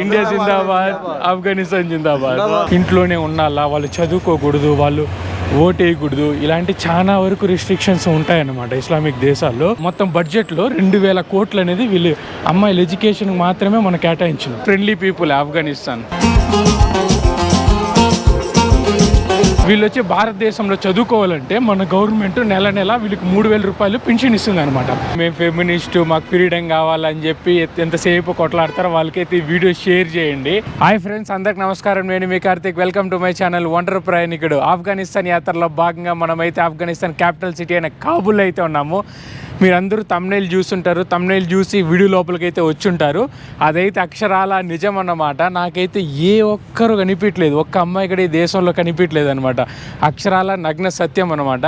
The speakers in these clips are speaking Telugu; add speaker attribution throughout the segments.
Speaker 1: ఇండియా జిందాబాద్, ఆఫ్ఘనిస్తాన్ జిందాబాద్. ఇంట్లోనే ఉండాలా, వాళ్ళు చదువుకోకూడదు, వాళ్ళు ఓట్ వేయకూడదు, ఇలాంటి చాలా వరకు రిస్ట్రిక్షన్స్ ఉంటాయన్నమాట ఇస్లామిక్ దేశాల్లో. మొత్తం బడ్జెట్లో 2000 కోట్లు అనేది వీళ్ళు అమ్మాయిల ఎడ్యుకేషన్ మాత్రమే మనం కేటాయించిన. Friendly people Afghanistan. వీళ్ళు వచ్చి భారతదేశంలో చదువుకోవాలంటే మన గవర్నమెంట్ నెల వీళ్ళకి 3000 రూపాయలు పెన్షన్ ఇస్తుంది అనమాట. మేము ఫెమినిస్ట్, మాకు ఫ్రీడమ్ కావాలని చెప్పి ఎంతసేపు కొట్లాడతారో వాళ్ళకైతే ఈ వీడియో షేర్ చేయండి. హాయ్ ఫ్రెండ్స్, అందరికి నమస్కారం. నేను మీ Karthik. Welcome to my channel wonder ప్రయాణికుడు. ఆఫ్ఘనిస్తాన్ యాత్రలో భాగంగా మనమైతే ఆఫ్ఘనిస్తాన్ క్యాపిటల్ సిటీ అయిన కాబూల్ అయితే ఉన్నాము. మీరందరూ తమ్నైల్ చూస్తుంటారు, తమ్నైల్ చూసి వీడియో లోపలికి అయితే వచ్చుంటారు. అదైతే అక్షరాల నిజం అన్నమాట. నాకైతే ఏ ఒక్కరు కనిపించలేదు, ఒక్క అమ్మాయి కూడా ఈ దేశంలో కనిపించలేదు అనమాట. అక్షరాల నగ్న సత్యం అనమాట.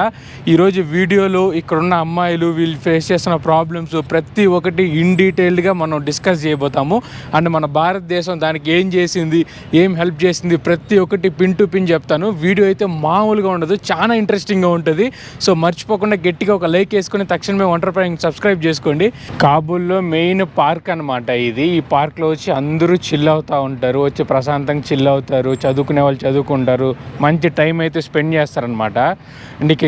Speaker 1: ఈరోజు వీడియోలో ఇక్కడున్న అమ్మాయిలు వీళ్ళు ఫేస్ చేస్తున్న ప్రాబ్లమ్స్ ప్రతి ఒక్కటి ఇన్ డీటెయిల్డ్గా మనం డిస్కస్ చేయబోతాము. అండ్ మన భారతదేశం దానికి ఏం చేసింది, ఏం హెల్ప్ చేసింది, ప్రతి ఒక్కటి పిన్ టు పిన్ చెప్తాను. వీడియో అయితే మామూలుగా ఉండదు, చాలా ఇంట్రెస్టింగ్గా ఉంటుంది. సో మర్చిపోకుండా గట్టిగా ఒక లైక్ వేసుకుని తక్షణమే వండర్ ప్రయాణికుడు సబ్స్క్రైబ్ చేసుకోండి. కాబూల్లో మెయిన్ పార్క్ అనమాట ఇది. ఈ పార్క్లో వచ్చి అందరూ చిల్ అవుతూ ఉంటారు, వచ్చి ప్రశాంతంగా చిల్ అవుతారు, చదువుకునే వాళ్ళు చదువుకుంటారు, మంచి టైం అయితే స్పెండ్ చేస్తారనమాట. అండ్ ఇక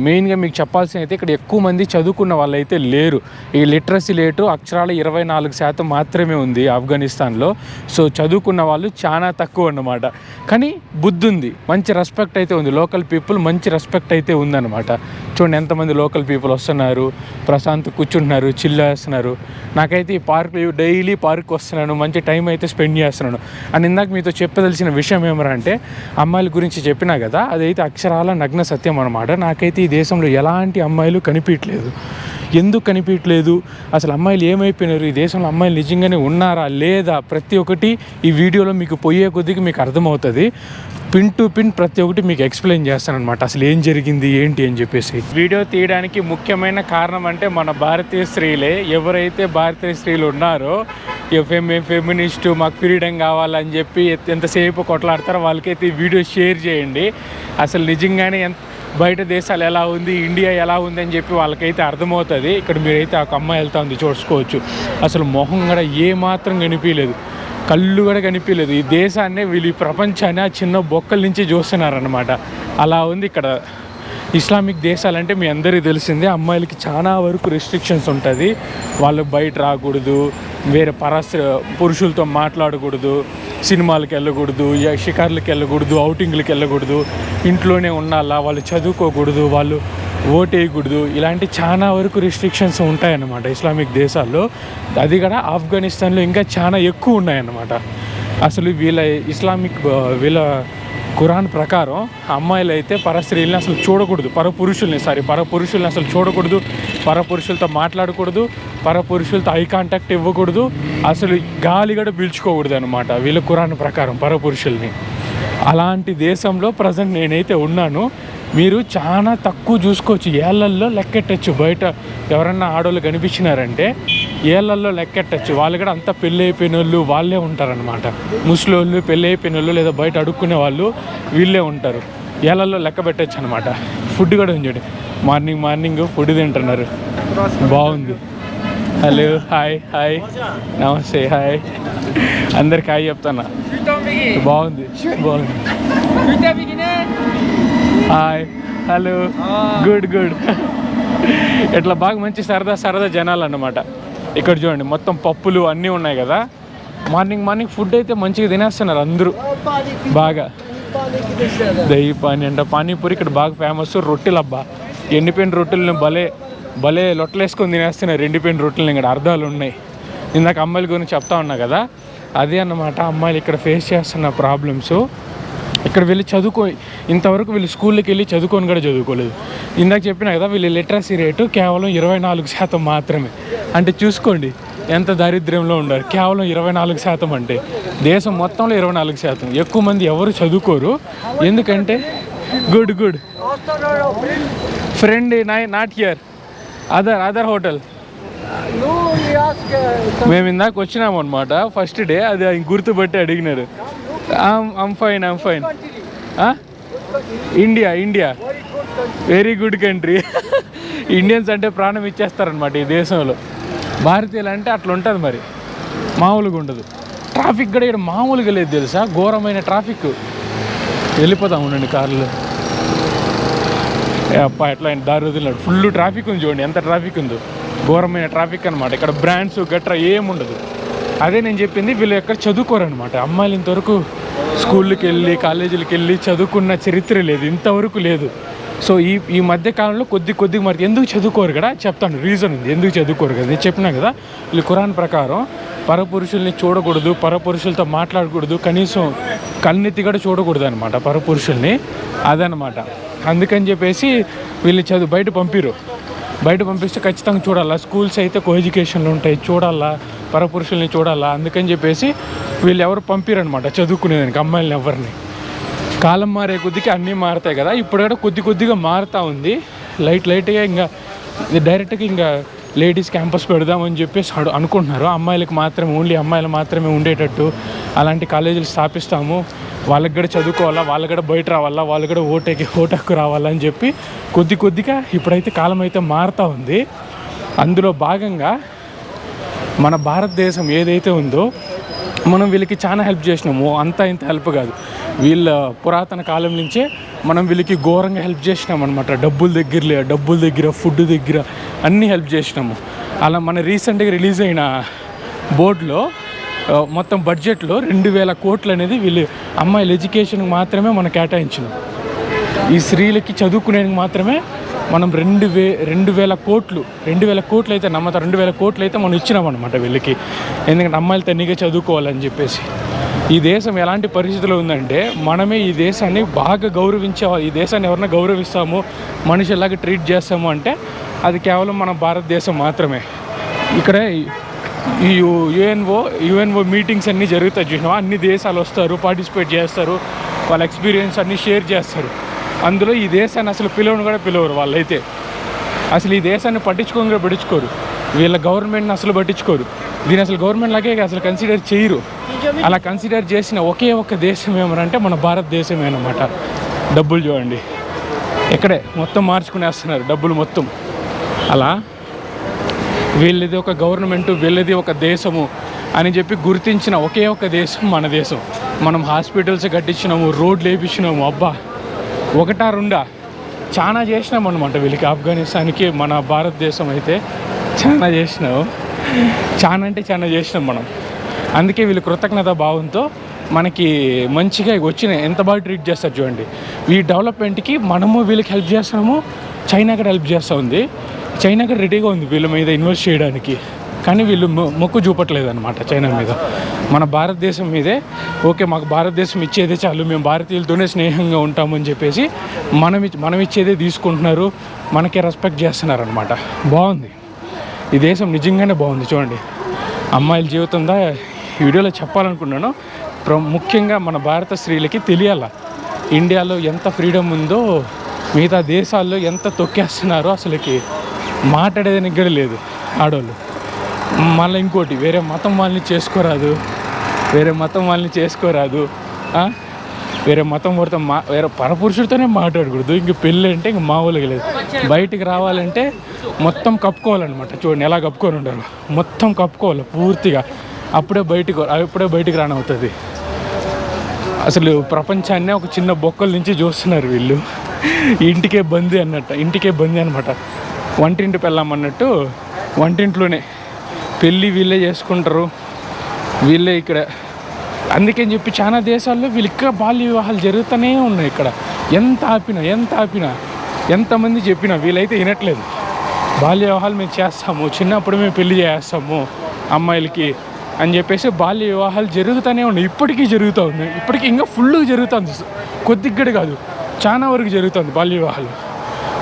Speaker 1: మెయిన్గా మీకు చెప్పాల్సిన అయితే ఇక్కడ ఎక్కువ మంది చదువుకున్న వాళ్ళు అయితే లేరు. ఈ లిటరసీ రేటు అక్షరాల 24% మాత్రమే ఉంది ఆఫ్ఘనిస్తాన్లో. సో చదువుకున్న వాళ్ళు చాలా తక్కువ అన్నమాట. కానీ బుద్ధి ఉంది, మంచి రెస్పెక్ట్ అయితే ఉంది. లోకల్ పీపుల్ మంచి రెస్పెక్ట్ అయితే ఉందన్నమాట. చూడండి ఎంతమంది లోకల్ పీపుల్ వస్తున్నారు, ప్రశాంత్ కూర్చుంటున్నారు, చిల్ చేస్తున్నారు. నాకైతే ఈ పార్క్ డైలీ పార్క్ వస్తున్నాను, మంచి టైం అయితే స్పెండ్ చేస్తున్నాను. అండ్ ఇందాక మీతో చెప్పదలిసిన విషయం ఏమరంటే అమ్మాయిల గురించి చెప్పినా కదా, అదైతే అక్షరాల నగ్న సత్యం అనమాట. నాకైతే ఈ దేశంలో ఎలాంటి అమ్మాయిలు కనిపించలేదు. ఎందుకు కనిపించలేదు, అసలు అమ్మాయిలు ఏమైపోయినారు, ఈ దేశంలో అమ్మాయిలు నిజంగానే ఉన్నారా లేదా, ప్రతి ఒక్కటి ఈ వీడియోలో మీకు పోయే కొద్దిగా మీకు అర్థమవుతుంది. పిన్ టు పిన్ ప్రతి ఒక్కటి మీకు ఎక్స్ప్లెయిన్ చేస్తాను అనమాట, అసలు ఏం జరిగింది ఏంటి అని చెప్పేసి. వీడియో తీయడానికి ముఖ్యమైన కారణం అంటే మన భారతీయ స్త్రీలే. ఎవరైతే భారతీయ స్త్రీలు ఉన్నారో ఫెమినిస్టు, మాకు ఫ్రీడమ్ కావాలని చెప్పి ఎంతసేపు కొట్లాడతారో వాళ్ళకైతే ఈ వీడియో షేర్ చేయండి. అసలు నిజంగానే బయట దేశాలు ఎలా ఉంది, ఇండియా ఎలా ఉంది అని చెప్పి వాళ్ళకైతే అర్థమవుతుంది. ఇక్కడ మీరైతే ఒక అమ్మాయి వెళ్తా ఉంది చూసుకోవచ్చు. అసలు మొహం కూడా ఏమాత్రం కనిపించలేదు, కళ్ళు కూడా కనిపించలేదు. ఈ దేశాన్ని వీళ్ళు ఈ ప్రపంచాన్ని ఆ చిన్న బొక్కల నుంచి చూస్తున్నారనమాట. అలా ఉంది ఇక్కడ. ఇస్లామిక్ దేశాలంటే మీ అందరికీ తెలిసిందే, అమ్మాయిలకి చాలా వరకు రెస్ట్రిక్షన్స్ ఉంటుంది. వాళ్ళు బయట రాకూడదు, వేరే పురుషులతో మాట్లాడకూడదు, సినిమాలకు వెళ్ళకూడదు, షికార్లకు వెళ్ళకూడదు, ఔటింగ్లకు వెళ్ళకూడదు, ఇంట్లోనే ఉండాలా, వాళ్ళు చదువుకోకూడదు, వాళ్ళు ఓట్ వేయకూడదు, ఇలాంటి చాలా వరకు రిస్ట్రిక్షన్స్ ఉంటాయన్నమాట ఇస్లామిక్ దేశాల్లో. అది కూడా ఆఫ్ఘనిస్తాన్లో ఇంకా చాలా ఎక్కువ ఉన్నాయన్నమాట. అసలు వీళ్ళ ఖురాన్ ప్రకారం అమ్మాయిలు అయితే పరస్త్రీలని అసలు చూడకూడదు, పరపురుషుల్ని అసలు చూడకూడదు, పరపురుషులతో మాట్లాడకూడదు, పరపురుషులతో ఐ కాంటాక్ట్ ఇవ్వకూడదు, అసలు గాలి కూడా పీల్చుకోకూడదు అనమాట వీళ్ళ ఖురాన్ ప్రకారం పరపురుషుల్ని. అలాంటి దేశంలో ప్రజెంట్ నేనైతే ఉన్నాను. మీరు చాలా తక్కువ చూసుకోవచ్చు, ఏళ్ళల్లో లెక్కెట్టచ్చు. బయట ఎవరన్నా ఆడవాళ్ళు కనిపించినారంటే ఏళ్ళల్లో లెక్కెట్టచ్చు. వాళ్ళు కూడా అంతా పెళ్ళి అయిపోయిన వాళ్ళు వాళ్ళే ఉంటారనమాట. ముసలోళ్ళు, పెళ్ళి అయిపోయిన వాళ్ళు, లేదా బయట అడుక్కునే వాళ్ళు వీళ్ళే ఉంటారు. ఏళ్ళల్లో లెక్క పెట్టచ్చు అనమాట. ఫుడ్ కూడా ఉంచండి, మార్నింగ్ ఫుడ్ తింటున్నారు, బాగుంది. హలో, హాయ్ నమస్తే, హాయ్ అందరికి హాయ్ చెప్తానా. బాగుంది. Hi, hello, good. ఇట్లా బాగా మంచి సరదా జనాలు అన్నమాట. ఇక్కడ చూడండి మొత్తం పప్పులు అన్నీ ఉన్నాయి కదా. మార్నింగ్ ఫుడ్ అయితే మంచిగా తినేస్తున్నారు అందరూ బాగా. దహీ పానీ అంట, పానీపూరి ఇక్కడ బాగా ఫేమస్. రొట్టెలు అబ్బా, ఎండిపోయిన రొట్టెలను భలే లొట్టలేసుకొని తినేస్తున్నారు. ఎండిపోయిన రొట్టెలు ఇక్కడ అర్థాలు ఉన్నాయి. ఇందాక అమ్మాయిల గురించి చెప్తా ఉన్నా కదా, అదే అన్నమాట. అమ్మాయిలు ఇక్కడ ఫేస్ చేస్తున్న ప్రాబ్లమ్స్. ఇక్కడ వీళ్ళు ఇంతవరకు వీళ్ళు స్కూల్కి వెళ్ళి చదువుకొని కూడా చదువుకోలేదు. ఇందాక చెప్పినా కదా, వీళ్ళ లిటరసీ రేటు కేవలం 24% మాత్రమే. అంటే చూసుకోండి ఎంత దారిద్ర్యంలో ఉన్నారు. కేవలం 24% అంటే దేశం మొత్తంలో 24%. ఎక్కువ మంది ఎవరు చదువుకోరు. ఎందుకంటే good friend not here, other hotel. మేము ఇందాక వచ్చినాము అనమాట, ఫస్ట్ డే. అది గుర్తుపట్టి అడిగినారు. I'm fine. India very good country. Indians అంటే ప్రాణం ఇచ్చేస్తారనమాట ఈ దేశంలో. భారతీయులు అంటే అట్లా ఉంటుంది, మరి మామూలుగా ఉండదు. ట్రాఫిక్ కూడా ఇక్కడ మామూలుగా లేదు తెలుసా, ఘోరమైన ట్రాఫిక్. వెళ్ళిపోతాం ఉండండి కార్లో. అప్ప ఎట్లా దారి వదిలినాడు. ఫుల్ ట్రాఫిక్ ఉంది చూడండి, ఎంత ట్రాఫిక్ ఉందో. ఘోరమైన ట్రాఫిక్ అనమాట. ఇక్కడ బ్రాండ్స్ గట్రా ఏముండదు. అదే నేను చెప్పింది, వీళ్ళు ఎక్కడ చదువుకోరనమాట. అమ్మాయిలు ఇంతవరకు స్కూళ్ళకి వెళ్ళి కాలేజీలకు వెళ్ళి చదువుకున్న చరిత్ర లేదు, ఇంతవరకు లేదు. సో ఈ మధ్య కాలంలో కొద్దిగా మరి ఎందుకు చదువుకోరు కదా చెప్తాను, రీజన్ ఉంది ఎందుకు చదువుకోరు కదా. నేను చెప్పినా కదా, వీళ్ళు ఖురాన్ ప్రకారం పరపురుషుల్ని చూడకూడదు, పరపురుషులతో మాట్లాడకూడదు, కనీసం కన్నెత్తి కూడా చూడకూడదు అనమాట పరపురుషుల్ని. అదనమాట. అందుకని చెప్పేసి వీళ్ళు బయట పంపిస్తే ఖచ్చితంగా చూడాలా. స్కూల్స్ అయితే కో ఎడ్యుకేషన్లు ఉంటాయి, చూడాలా, పరపురుషుల్ని చూడాలా. అందుకని చెప్పేసి వీళ్ళు ఎవరు పంపిరనమాట చదువుకునేదానికి అమ్మాయిలని ఎవరిని. కాలం మారే కొద్దికి అన్నీ మారుతాయి కదా. ఇప్పుడు కూడా కొద్దిగా మారుతూ ఉంది, లైట్గా. ఇంకా డైరెక్ట్గా ఇంకా లేడీస్ క్యాంపస్ పెడదామని చెప్పేసి అనుకుంటున్నారు. అమ్మాయిలకు మాత్రమే, ఓన్లీ అమ్మాయిలు మాత్రమే ఉండేటట్టు అలాంటి కాలేజీలు స్థాపిస్తాము. వాళ్ళకి కూడా చదువుకోవాలా, వాళ్ళు కూడా బయట రావాలా, వాళ్ళు కూడా ఓటకు రావాలని చెప్పి కొద్దిగా ఇప్పుడైతే కాలం అయితే మారుతూ ఉంది. అందులో భాగంగా మన భారతదేశం ఏదైతే ఉందో మనం వీళ్ళకి చాలా హెల్ప్ చేసినాము. అంతా ఇంత హెల్ప్ కాదు, వీళ్ళ పురాతన కాలం నుంచే మనం వీళ్ళకి ఘోరంగా హెల్ప్ చేసినాం అనమాట. డబ్బుల దగ్గర ఫుడ్ దగ్గర అన్నీ హెల్ప్ చేసినాము. అలా మన రీసెంట్గా రిలీజ్ అయిన బోర్డులో మొత్తం బడ్జెట్లో 2000 కోట్లు అనేది వీళ్ళు అమ్మాయిల ఎడ్యుకేషన్కి మాత్రమే మనం కేటాయించినాం. ఈ స్త్రీలకి చదువుకునేందుకు మాత్రమే మనం 2000 కోట్లు అయితే నమ్మతారు, 2000 కోట్లు అయితే మనం ఇచ్చినాం అనమాట వీళ్ళకి. ఎందుకంటే అమ్మాయిలు తనిగా చదువుకోవాలని చెప్పేసి. ఈ దేశం ఎలాంటి పరిస్థితులు ఉందంటే మనమే ఈ దేశాన్ని బాగా ఈ దేశాన్ని ఎవరన్నా గౌరవిస్తాము, మనిషిలాగా ట్రీట్ చేస్తాము అంటే అది కేవలం మన భారతదేశం మాత్రమే. ఇక్కడ ఈ యుఎన్ఓ మీటింగ్స్ అన్నీ జరుగుతాయి చూసినావా, అన్ని దేశాలు వస్తారు, పార్టిసిపేట్ చేస్తారు, వాళ్ళ ఎక్స్పీరియన్స్ అన్నీ షేర్ చేస్తారు. అందులో ఈ దేశాన్ని అసలు పిలవరు వాళ్ళైతే. అసలు ఈ దేశాన్ని పట్టించుకోరు, వీళ్ళ గవర్నమెంట్ని అసలు పట్టించుకోరు. దీని అసలు గవర్నమెంట్ లాగే అసలు కన్సిడర్ చేయరు. అలా కన్సిడర్ చేసిన ఒకే ఒక్క దేశం ఏమనంటే మన భారతదేశమే అన్నమాట. డబ్బులు చూడండి ఇక్కడే మొత్తం మార్చుకునేస్తున్నారు డబ్బులు మొత్తం. అలా వీళ్ళది ఒక గవర్నమెంటు, వీళ్ళది ఒక దేశము అని చెప్పి గుర్తించిన ఒకే ఒక దేశం మన దేశం. మనం హాస్పిటల్స్ కట్టించినాము, రోడ్లు వేయించినాము. అబ్బా ఒకటా రెండా చాలా చేసినాం అనమాట వీళ్ళకి. ఆఫ్ఘనిస్తాన్కి మన భారతదేశం అయితే చాలా చేసినాం మనం. అందుకే వీళ్ళు కృతజ్ఞత భావంతో మనకి మంచిగా వచ్చినాయి, ఎంత బాగా ట్రీట్ చేస్తారు చూడండి. ఈ డెవలప్మెంట్కి మనము వీళ్ళకి హెల్ప్ చేస్తున్నాము, చైనా కూడా హెల్ప్ చేస్తూ ఉంది. చైనా కూడా రెడీగా ఉంది వీళ్ళ మీద ఇన్వెస్ట్ చేయడానికి, కానీ వీళ్ళు మొక్కు చూపట్లేదు అనమాట చైనా మీద. మన భారతదేశం మీదే ఓకే, మాకు భారతదేశం ఇచ్చేదే చాలు, మేము భారతీయులతోనే స్నేహంగా ఉంటామని చెప్పేసి మనం ఇచ్చేదే తీసుకుంటున్నారు, మనకే రెస్పెక్ట్ చేస్తున్నారు అనమాట. బాగుంది ఈ దేశం, నిజంగానే బాగుంది చూడండి. అమ్మాయిల జీవితంలో ఈ వీడియోలో చెప్పాలనుకున్నాను. ముఖ్యంగా మన భారత స్త్రీలకి తెలియాల ఇండియాలో ఎంత ఫ్రీడమ్ ఉందో మిగతా దేశాల్లో ఎంత తొక్కేస్తున్నారో. అసలుకి మాట్లాడేదానికి కూడా లేదు ఆడవాళ్ళు. మళ్ళీ ఇంకోటి, వేరే మతం వాళ్ళని చేసుకోరాదు, వేరే మతం పడితే వేరే పరపురుషుడితోనే మాట్లాడకూడదు. ఇంక పెళ్ళి అంటే ఇంక మామూలుగా లేదు. బయటికి రావాలంటే మొత్తం కప్పుకోవాలన్నమాట. చూడండి ఎలా కప్పుకొని ఉండరు, మొత్తం కప్పుకోవాలి పూర్తిగా, అప్పుడే బయటికి రానవుతుంది. అసలు ప్రపంచాన్నే ఒక చిన్న బొక్కల నుంచి చూస్తున్నారు వీళ్ళు. ఇంటికే బందీ అనమాట. వంటింటి పెళ్ళామన్నట్టు వంటింట్లోనే పెళ్ళి వీళ్ళే చేసుకుంటారు, వీళ్ళే ఇక్కడ. అందుకని చెప్పి చాలా దేశాల్లో వీళ్ళు ఇక్కడ బాల్య వివాహాలు జరుగుతూనే ఉన్నాయి. ఇక్కడ ఎంత ఆపినా ఎంతమంది చెప్పినా వీళ్ళైతే వినట్లేదు. బాల్య వివాహాలు మేము చేస్తాము, చిన్నప్పుడు మేము పెళ్లి చేస్తాము అమ్మాయిలకి అని చెప్పేసి బాల్య వివాహాలు జరుగుతూనే ఉన్నాయి. ఇప్పటికీ జరుగుతూ ఉన్నాయి, ఇప్పటికీ ఇంకా ఫుల్గా జరుగుతుంది. కొద్దిగా కాదు, చాలా వరకు జరుగుతుంది బాల్య వివాహాలు.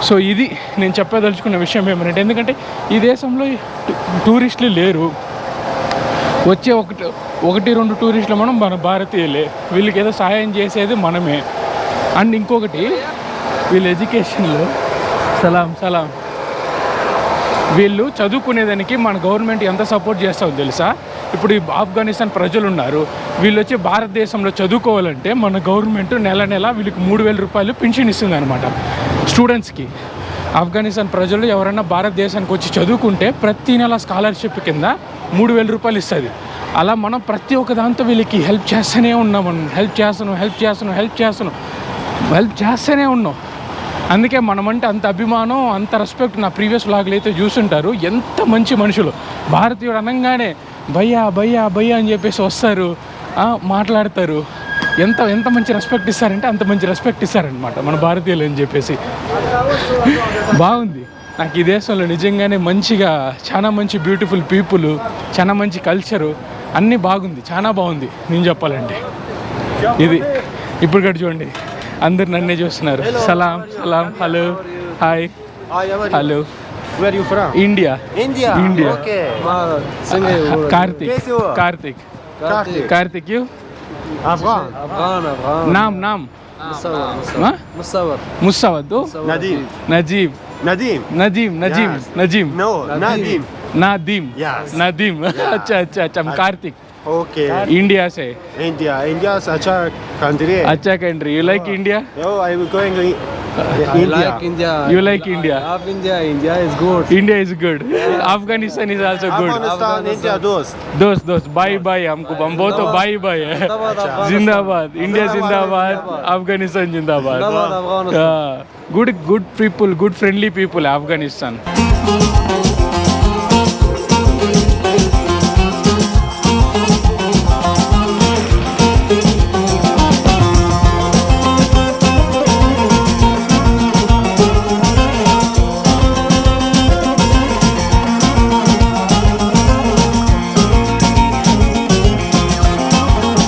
Speaker 1: సో ఇది నేను చెప్పదలుచుకున్న విషయం ఏమంటే, ఎందుకంటే ఈ దేశంలో టూరిస్టులు లేరు, వచ్చే ఒకటి రెండు టూరిస్టులు మన భారతీయులే. వీళ్ళకి ఏదో సహాయం చేసేది మనమే. అండ్ ఇంకొకటి, వీళ్ళ ఎడ్యుకేషన్లో సలాం వీళ్ళు చదువుకునేదానికి మన గవర్నమెంట్ ఎంత సపోర్ట్ చేస్తుందో తెలుసా? ఇప్పుడు ఈ ఆఫ్ఘనిస్తాన్ ప్రజలు ఉన్నారు, వీళ్ళు వచ్చి భారతదేశంలో చదువుకోవాలంటే మన గవర్నమెంట్ నెల వీళ్ళకి 3000 రూపాయలు పెన్షన్ ఇస్తుంది అనమాట స్టూడెంట్స్కి. ఆఫ్ఘనిస్తాన్ ప్రజలు ఎవరైనా భారతదేశానికి వచ్చి చదువుకుంటే ప్రతి నెల స్కాలర్షిప్ కింద 3000 రూపాయలు ఇస్తుంది. అలా మనం ప్రతి ఒక్క దాంతో వీళ్ళకి హెల్ప్ చేస్తూనే ఉన్నాం, హెల్ప్ చేస్తూనే ఉన్నాం. అందుకే మనమంటే అంత అభిమానం, అంత రెస్పెక్ట్. నా ప్రీవియస్ వ్లాగ్లు అయితే చూసుంటారు, ఎంత మంచి మనుషులు. భారతీయుడు అనగానే భయ్యా భయ్యా భయ్యా అని చెప్పేసి వస్తారు, మాట్లాడతారు. ఎంత మంచి రెస్పెక్ట్ ఇస్తారంటే అంత మంచి రెస్పెక్ట్ ఇస్తారనమాట మన భారతీయులు అని చెప్పేసి. బాగుంది నాకు ఈ దేశంలో నిజంగానే. మంచిగా చాలా మంచి బ్యూటిఫుల్ పీపుల్, చాలా మంచి కల్చరు, అన్నీ బాగుంది, చాలా బాగుంది నేను చెప్పాలంటే. ఇది ఇప్పుడు కూడా చూడండి, అందరు నన్నే చూస్తున్నారు. సలాం సలాం, hello, hi, hello.
Speaker 2: Where you from?
Speaker 1: India.
Speaker 2: Okay.
Speaker 1: Karthik. You?
Speaker 2: Afghan.
Speaker 1: నామ్ ముస్సవద్దు. Nazim.
Speaker 2: No, Nadim.
Speaker 1: Nadim.
Speaker 2: Yes.
Speaker 1: Nadim. अच्छा हम कार्तिक.
Speaker 2: Okay.
Speaker 1: इंडिया से.
Speaker 2: India is अच्छा country.
Speaker 1: अच्छा country. You like India?
Speaker 2: Oh, I will going to
Speaker 3: I like India.
Speaker 1: You like India?
Speaker 3: I love India. India is good.
Speaker 1: India is good. Afghanistan is also good.
Speaker 2: Afghanistan, India,
Speaker 1: दोस्त बाय हमको हम बहुत तो बाय है. जिंदाबाद इंडिया, जिंदाबाद अफगानिस्तान, जिंदाबाद.
Speaker 3: Afghanistan.
Speaker 1: Good people, good friendly people Afghanistan.